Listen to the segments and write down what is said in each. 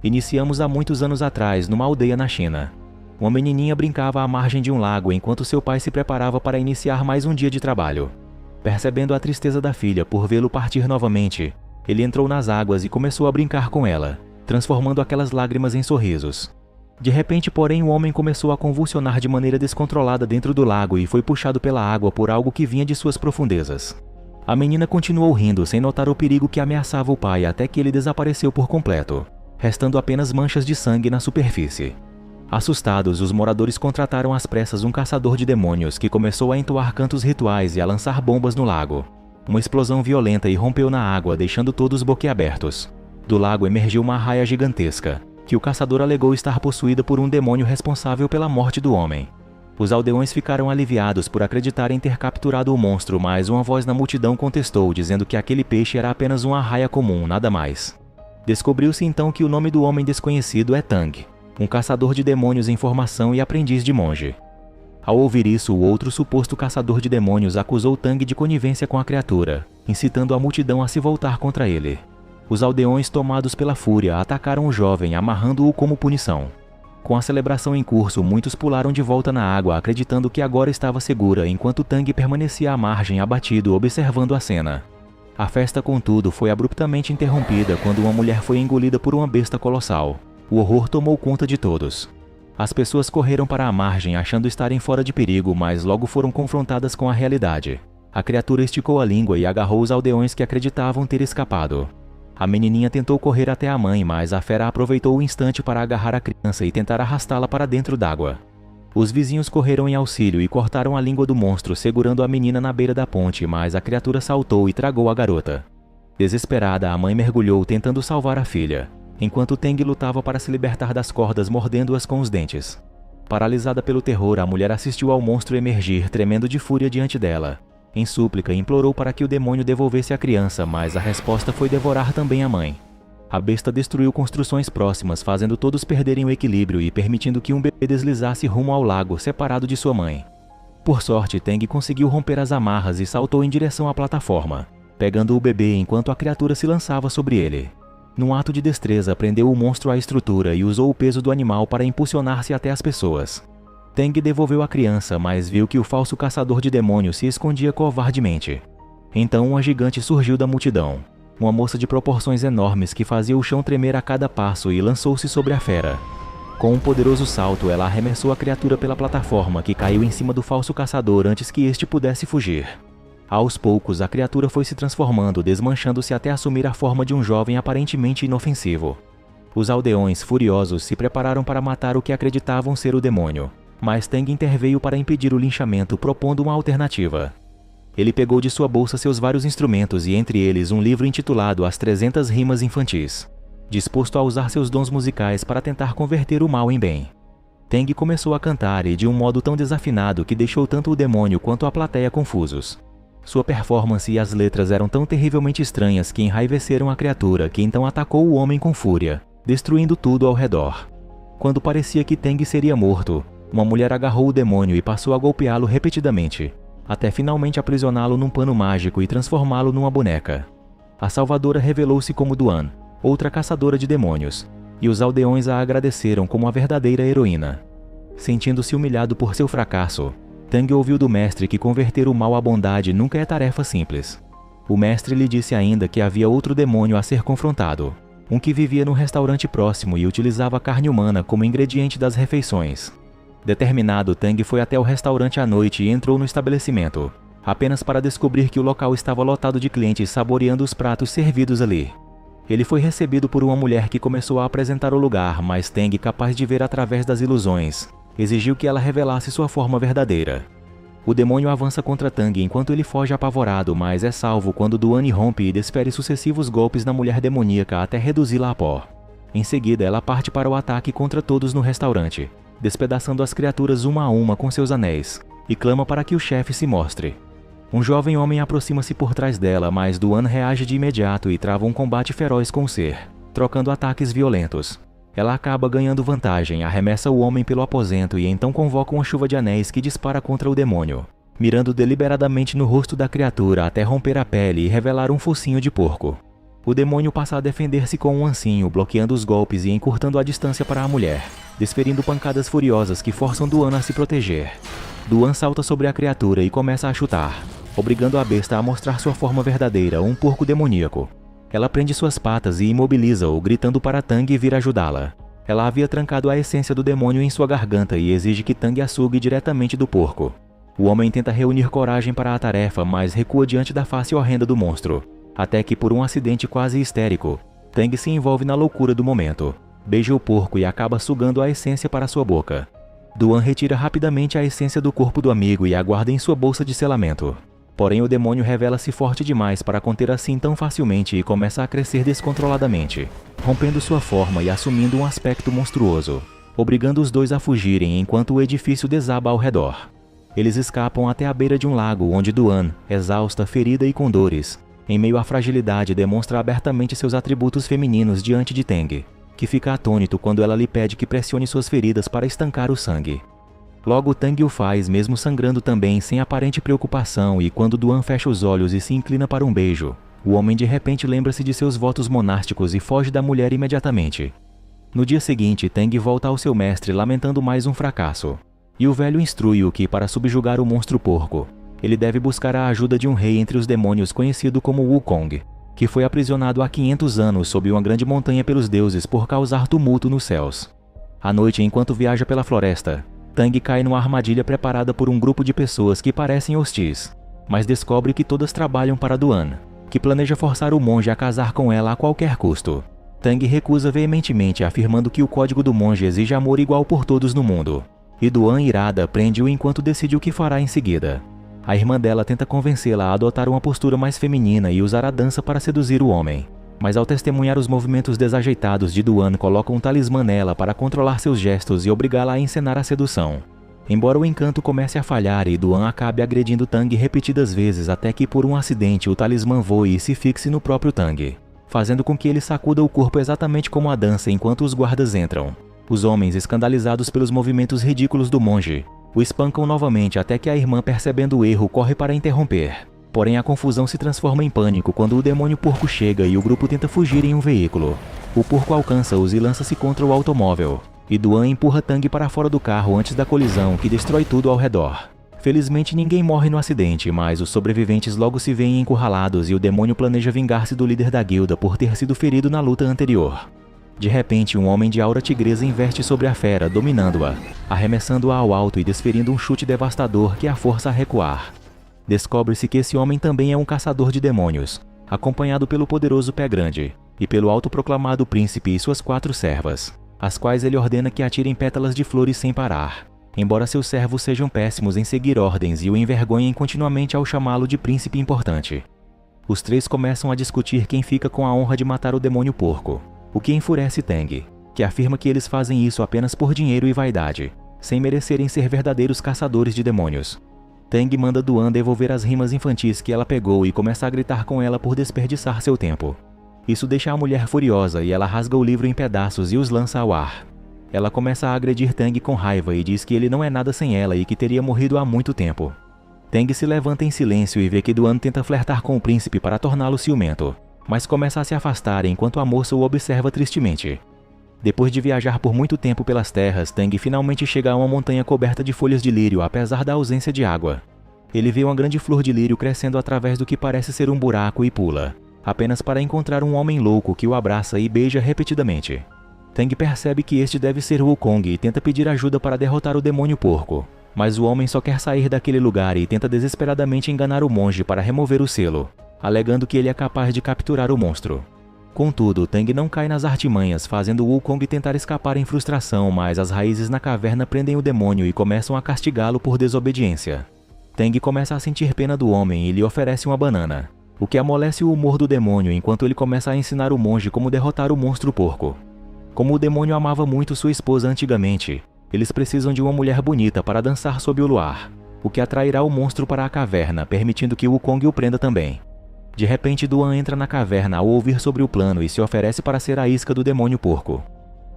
Iniciamos há muitos anos atrás, numa aldeia na China. Uma menininha brincava à margem de um lago enquanto seu pai se preparava para iniciar mais um dia de trabalho. Percebendo a tristeza da filha por vê-lo partir novamente, ele entrou nas águas e começou a brincar com ela, transformando aquelas lágrimas em sorrisos. De repente, porém, o homem começou a convulsionar de maneira descontrolada dentro do lago e foi puxado pela água por algo que vinha de suas profundezas. A menina continuou rindo sem notar o perigo que ameaçava o pai até que ele desapareceu por completo, restando apenas manchas de sangue na superfície. Assustados, os moradores contrataram às pressas um caçador de demônios que começou a entoar cantos rituais e a lançar bombas no lago. Uma explosão violenta irrompeu na água, deixando todos boquiabertos. Do lago emergiu uma arraia gigantesca, que o caçador alegou estar possuída por um demônio responsável pela morte do homem. Os aldeões ficaram aliviados por acreditarem ter capturado o monstro, mas uma voz na multidão contestou, dizendo que aquele peixe era apenas uma arraia comum, nada mais. Descobriu-se então que o nome do homem desconhecido é Tang, um caçador de demônios em formação e aprendiz de monge. Ao ouvir isso, o outro suposto caçador de demônios acusou Tang de conivência com a criatura, incitando a multidão a se voltar contra ele. Os aldeões, tomados pela fúria, atacaram o jovem, amarrando-o como punição. Com a celebração em curso, muitos pularam de volta na água, acreditando que agora estava segura, enquanto Tang permanecia à margem, abatido, observando a cena. A festa, contudo, foi abruptamente interrompida quando uma mulher foi engolida por uma besta colossal. O horror tomou conta de todos. As pessoas correram para a margem, achando estarem fora de perigo, mas logo foram confrontadas com a realidade. A criatura esticou a língua e agarrou os aldeões que acreditavam ter escapado. A menininha tentou correr até a mãe, mas a fera aproveitou o instante para agarrar a criança e tentar arrastá-la para dentro d'água. Os vizinhos correram em auxílio e cortaram a língua do monstro, segurando a menina na beira da ponte, mas a criatura saltou e tragou a garota. Desesperada, a mãe mergulhou tentando salvar a filha, enquanto Teng lutava para se libertar das cordas, mordendo-as com os dentes. Paralisada pelo terror, a mulher assistiu ao monstro emergir, tremendo de fúria diante dela. Em súplica, implorou para que o demônio devolvesse a criança, mas a resposta foi devorar também a mãe. A besta destruiu construções próximas, fazendo todos perderem o equilíbrio e permitindo que um bebê deslizasse rumo ao lago, separado de sua mãe. Por sorte, Teng conseguiu romper as amarras e saltou em direção à plataforma, pegando o bebê enquanto a criatura se lançava sobre ele. Num ato de destreza, prendeu o monstro à estrutura e usou o peso do animal para impulsionar-se até as pessoas. Teng devolveu a criança, mas viu que o falso caçador de demônios se escondia covardemente. Então uma gigante surgiu da multidão, uma moça de proporções enormes que fazia o chão tremer a cada passo, e lançou-se sobre a fera. Com um poderoso salto, ela arremessou a criatura pela plataforma, que caiu em cima do falso caçador antes que este pudesse fugir. Aos poucos, a criatura foi se transformando, desmanchando-se até assumir a forma de um jovem aparentemente inofensivo. Os aldeões, furiosos, se prepararam para matar o que acreditavam ser o demônio, mas Teng interveio para impedir o linchamento, propondo uma alternativa. Ele pegou de sua bolsa seus vários instrumentos e entre eles um livro intitulado As 300 Rimas Infantis, disposto a usar seus dons musicais para tentar converter o mal em bem. Teng começou a cantar e de um modo tão desafinado que deixou tanto o demônio quanto a plateia confusos. Sua performance e as letras eram tão terrivelmente estranhas que enraiveceram a criatura, que então atacou o homem com fúria, destruindo tudo ao redor. Quando parecia que Teng seria morto, uma mulher agarrou o demônio e passou a golpeá-lo repetidamente, até finalmente aprisioná-lo num pano mágico e transformá-lo numa boneca. A salvadora revelou-se como Duan, outra caçadora de demônios, e os aldeões a agradeceram como a verdadeira heroína. Sentindo-se humilhado por seu fracasso, Teng ouviu do mestre que converter o mal à bondade nunca é tarefa simples. O mestre lhe disse ainda que havia outro demônio a ser confrontado, um que vivia num restaurante próximo e utilizava carne humana como ingrediente das refeições. Determinado, Teng foi até o restaurante à noite e entrou no estabelecimento, apenas para descobrir que o local estava lotado de clientes saboreando os pratos servidos ali. Ele foi recebido por uma mulher que começou a apresentar o lugar, mas Teng, capaz de ver através das ilusões, exigiu que ela revelasse sua forma verdadeira. O demônio avança contra Tang enquanto ele foge apavorado, mas é salvo quando Duan irrompe e desfere sucessivos golpes na mulher demoníaca até reduzi-la a pó. Em seguida, ela parte para o ataque contra todos no restaurante, despedaçando as criaturas uma a uma com seus anéis, e clama para que o chefe se mostre. Um jovem homem aproxima-se por trás dela, mas Duan reage de imediato e trava um combate feroz com o ser, trocando ataques violentos. Ela acaba ganhando vantagem, arremessa o homem pelo aposento e então convoca uma chuva de anéis que dispara contra o demônio, mirando deliberadamente no rosto da criatura até romper a pele e revelar um focinho de porco. O demônio passa a defender-se com um ancinho, bloqueando os golpes e encurtando a distância para a mulher, desferindo pancadas furiosas que forçam Duan a se proteger. Duan salta sobre a criatura e começa a chutar, obrigando a besta a mostrar sua forma verdadeira, um porco demoníaco. Ela prende suas patas e imobiliza-o, gritando para Tang vir ajudá-la. Ela havia trancado a essência do demônio em sua garganta e exige que Tang a sugue diretamente do porco. O homem tenta reunir coragem para a tarefa, mas recua diante da face horrenda do monstro. Até que, por um acidente quase histérico, Tang se envolve na loucura do momento. Beija o porco e acaba sugando a essência para sua boca. Duan retira rapidamente a essência do corpo do amigo e a guarda em sua bolsa de selamento. Porém, o demônio revela-se forte demais para conter assim tão facilmente e começa a crescer descontroladamente, rompendo sua forma e assumindo um aspecto monstruoso, obrigando os dois a fugirem enquanto o edifício desaba ao redor. Eles escapam até a beira de um lago onde Duan, exausta, ferida e com dores, em meio à fragilidade, demonstra abertamente seus atributos femininos diante de Tang, que fica atônito quando ela lhe pede que pressione suas feridas para estancar o sangue. Logo, Tang o faz, mesmo sangrando também, sem aparente preocupação, e quando Duan fecha os olhos e se inclina para um beijo, o homem de repente lembra-se de seus votos monásticos e foge da mulher imediatamente. No dia seguinte, Tang volta ao seu mestre lamentando mais um fracasso, e o velho instrui-o que, para subjugar o monstro porco, ele deve buscar a ajuda de um rei entre os demônios conhecido como Wukong, que foi aprisionado há 500 anos sob uma grande montanha pelos deuses por causar tumulto nos céus. À noite, enquanto viaja pela floresta, Tang cai numa armadilha preparada por um grupo de pessoas que parecem hostis, mas descobre que todas trabalham para Duan, que planeja forçar o monge a casar com ela a qualquer custo. Tang recusa veementemente, afirmando que o código do monge exige amor igual por todos no mundo, e Duan, irada, prende-o enquanto decide o que fará em seguida. A irmã dela tenta convencê-la a adotar uma postura mais feminina e usar a dança para seduzir o homem, mas ao testemunhar os movimentos desajeitados de Duan, coloca um talismã nela para controlar seus gestos e obrigá-la a encenar a sedução. Embora o encanto comece a falhar e Duan acabe agredindo Tang repetidas vezes até que, por um acidente, o talismã voe e se fixe no próprio Tang, fazendo com que ele sacuda o corpo exatamente como a dança enquanto os guardas entram. Os homens, escandalizados pelos movimentos ridículos do monge, o espancam novamente até que a irmã, percebendo o erro, corre para interromper. Porém, a confusão se transforma em pânico quando o demônio porco chega e o grupo tenta fugir em um veículo. O porco alcança-os e lança-se contra o automóvel, e Duan empurra Tang para fora do carro antes da colisão, que destrói tudo ao redor. Felizmente, ninguém morre no acidente, mas os sobreviventes logo se veem encurralados e o demônio planeja vingar-se do líder da guilda por ter sido ferido na luta anterior. De repente, um homem de aura tigresa investe sobre a fera, dominando-a, arremessando-a ao alto e desferindo um chute devastador que a força a recuar. Descobre-se que esse homem também é um caçador de demônios, acompanhado pelo poderoso Pé Grande, e pelo autoproclamado príncipe e suas 4 servas, as quais ele ordena que atirem pétalas de flores sem parar, embora seus servos sejam péssimos em seguir ordens e o envergonhem continuamente ao chamá-lo de príncipe importante. Os 3 começam a discutir quem fica com a honra de matar o demônio porco, o que enfurece Tang, que afirma que eles fazem isso apenas por dinheiro e vaidade, sem merecerem ser verdadeiros caçadores de demônios. Tang manda Duan devolver as rimas infantis que ela pegou e começa a gritar com ela por desperdiçar seu tempo. Isso deixa a mulher furiosa e ela rasga o livro em pedaços e os lança ao ar. Ela começa a agredir Tang com raiva e diz que ele não é nada sem ela e que teria morrido há muito tempo. Tang se levanta em silêncio e vê que Duan tenta flertar com o príncipe para torná-lo ciumento, mas começa a se afastar enquanto a moça o observa tristemente. Depois de viajar por muito tempo pelas terras, Tang finalmente chega a uma montanha coberta de folhas de lírio apesar da ausência de água. Ele vê uma grande flor de lírio crescendo através do que parece ser um buraco e pula, apenas para encontrar um homem louco que o abraça e beija repetidamente. Tang percebe que este deve ser Wukong e tenta pedir ajuda para derrotar o demônio porco, mas o homem só quer sair daquele lugar e tenta desesperadamente enganar o monge para remover o selo, alegando que ele é capaz de capturar o monstro. Contudo, Tang não cai nas artimanhas, fazendo Wukong tentar escapar em frustração, mas as raízes na caverna prendem o demônio e começam a castigá-lo por desobediência. Tang começa a sentir pena do homem e lhe oferece uma banana, o que amolece o humor do demônio enquanto ele começa a ensinar o monge como derrotar o monstro porco. Como o demônio amava muito sua esposa antigamente, eles precisam de uma mulher bonita para dançar sob o luar, o que atrairá o monstro para a caverna, permitindo que Wukong o prenda também. De repente, Duan entra na caverna ao ouvir sobre o plano e se oferece para ser a isca do demônio porco.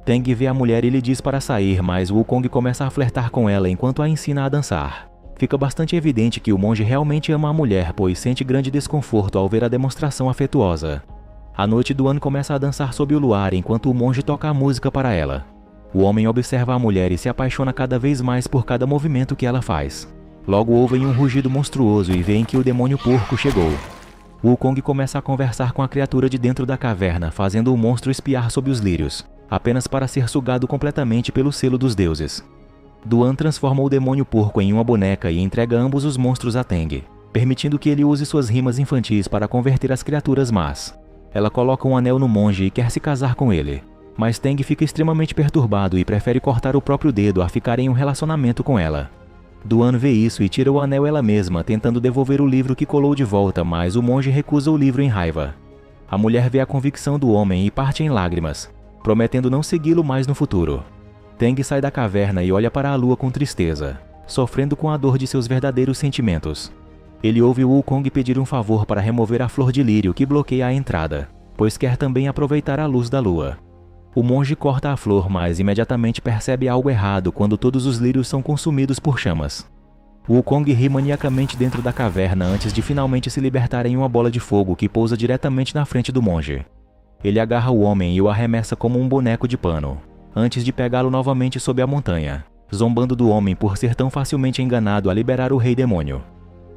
Tang vê a mulher e lhe diz para sair, mas Wukong começa a flertar com ela enquanto a ensina a dançar. Fica bastante evidente que o monge realmente ama a mulher, pois sente grande desconforto ao ver a demonstração afetuosa. À noite, Duan começa a dançar sob o luar enquanto o monge toca a música para ela. O homem observa a mulher e se apaixona cada vez mais por cada movimento que ela faz. Logo ouvem um rugido monstruoso e veem que o demônio porco chegou. Wukong começa a conversar com a criatura de dentro da caverna, fazendo o monstro espiar sob os lírios, apenas para ser sugado completamente pelo selo dos deuses. Duan transforma o demônio porco em uma boneca e entrega ambos os monstros a Teng, permitindo que ele use suas rimas infantis para converter as criaturas más. Ela coloca um anel no monge e quer se casar com ele, mas Teng fica extremamente perturbado e prefere cortar o próprio dedo a ficar em um relacionamento com ela. Duan vê isso e tira o anel ela mesma, tentando devolver o livro que colou de volta, mas o monge recusa o livro em raiva. A mulher vê a convicção do homem e parte em lágrimas, prometendo não segui-lo mais no futuro. Teng sai da caverna e olha para a lua com tristeza, sofrendo com a dor de seus verdadeiros sentimentos. Ele ouve Wukong pedir um favor para remover a flor de lírio que bloqueia a entrada, pois quer também aproveitar a luz da lua. O monge corta a flor, mas imediatamente percebe algo errado quando todos os lírios são consumidos por chamas. Wukong ri maniacamente dentro da caverna antes de finalmente se libertar em uma bola de fogo que pousa diretamente na frente do monge. Ele agarra o homem e o arremessa como um boneco de pano, antes de pegá-lo novamente sob a montanha, zombando do homem por ser tão facilmente enganado a liberar o rei demônio.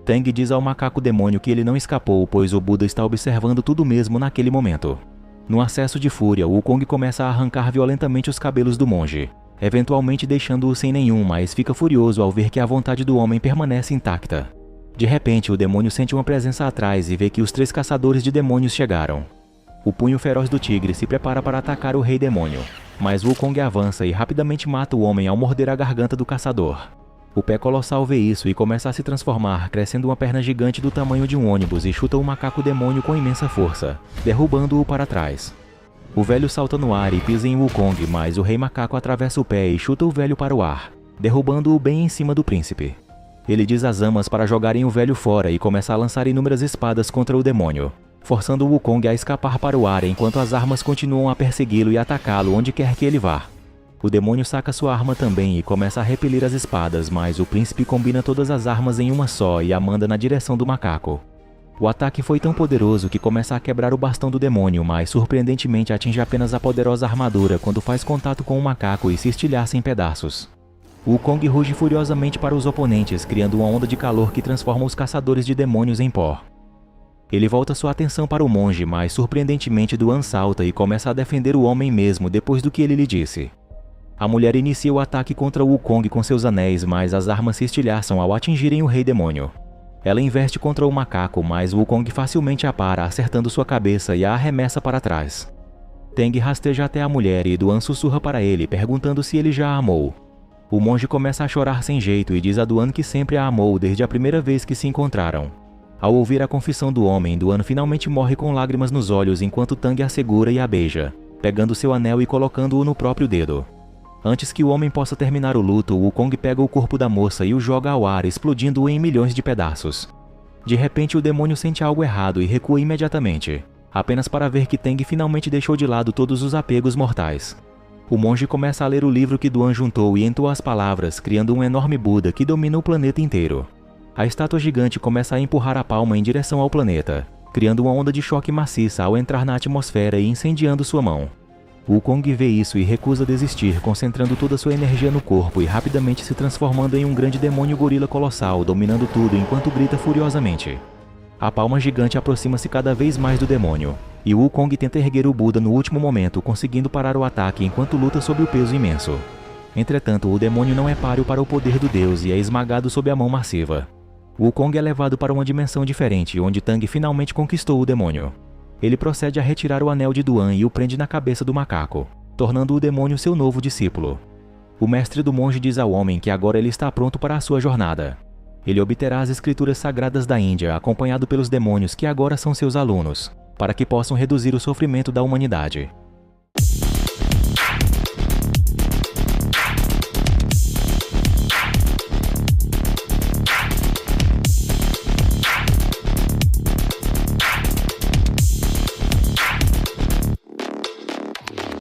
Teng diz ao macaco demônio que ele não escapou, pois o Buda está observando tudo mesmo naquele momento. Num acesso de fúria, Wukong começa a arrancar violentamente os cabelos do monge, eventualmente deixando-o sem nenhum, mas fica furioso ao ver que a vontade do homem permanece intacta. De repente, o demônio sente uma presença atrás e vê que os 3 caçadores de demônios chegaram. O punho feroz do tigre se prepara para atacar o rei demônio, mas Wukong avança e rapidamente mata o homem ao morder a garganta do caçador. O pé colossal vê isso e começa a se transformar, crescendo uma perna gigante do tamanho de um ônibus e chuta o macaco demônio com imensa força, derrubando-o para trás. O velho salta no ar e pisa em Wukong, mas o rei macaco atravessa o pé e chuta o velho para o ar, derrubando-o bem em cima do príncipe. Ele diz às amas para jogarem o velho fora e começa a lançar inúmeras espadas contra o demônio, forçando Wukong a escapar para o ar enquanto as armas continuam a persegui-lo e atacá-lo onde quer que ele vá. O demônio saca sua arma também e começa a repelir as espadas, mas o príncipe combina todas as armas em uma só e a manda na direção do macaco. O ataque foi tão poderoso que começa a quebrar o bastão do demônio, mas surpreendentemente atinge apenas a poderosa armadura quando faz contato com o macaco e se estilhaça em pedaços. Wukong ruge furiosamente para os oponentes, criando uma onda de calor que transforma os caçadores de demônios em pó. Ele volta sua atenção para o monge, mas surpreendentemente Duan salta e começa a defender o homem mesmo depois do que ele lhe disse. A mulher inicia o ataque contra Wukong com seus anéis, mas as armas se estilhaçam ao atingirem o rei demônio. Ela investe contra o macaco, mas Wukong facilmente a para, acertando sua cabeça e a arremessa para trás. Teng rasteja até a mulher e Duan sussurra para ele, perguntando se ele já a amou. O monge começa a chorar sem jeito e diz a Duan que sempre a amou desde a primeira vez que se encontraram. Ao ouvir a confissão do homem, Duan finalmente morre com lágrimas nos olhos enquanto Teng a segura e a beija, pegando seu anel e colocando-o no próprio dedo. Antes que o homem possa terminar o luto, Wukong pega o corpo da moça e o joga ao ar, explodindo-o em milhões de pedaços. De repente, o demônio sente algo errado e recua imediatamente, apenas para ver que Teng finalmente deixou de lado todos os apegos mortais. O monge começa a ler o livro que Duan juntou e entoa as palavras, criando um enorme Buda que domina o planeta inteiro. A estátua gigante começa a empurrar a palma em direção ao planeta, criando uma onda de choque maciça ao entrar na atmosfera e incendiando sua mão. Wukong vê isso e recusa desistir, concentrando toda sua energia no corpo e rapidamente se transformando em um grande demônio gorila colossal, dominando tudo enquanto grita furiosamente. A palma gigante aproxima-se cada vez mais do demônio, e Wukong tenta erguer o Buda no último momento, conseguindo parar o ataque enquanto luta sob o peso imenso. Entretanto, o demônio não é páreo para o poder do deus e é esmagado sob a mão massiva. Wukong é levado para uma dimensão diferente, onde Teng finalmente conquistou o demônio. Ele procede a retirar o anel de Duan e o prende na cabeça do macaco, tornando o demônio seu novo discípulo. O mestre do monge diz ao homem que agora ele está pronto para a sua jornada. Ele obterá as escrituras sagradas da Índia, acompanhado pelos demônios que agora são seus alunos, para que possam reduzir o sofrimento da humanidade.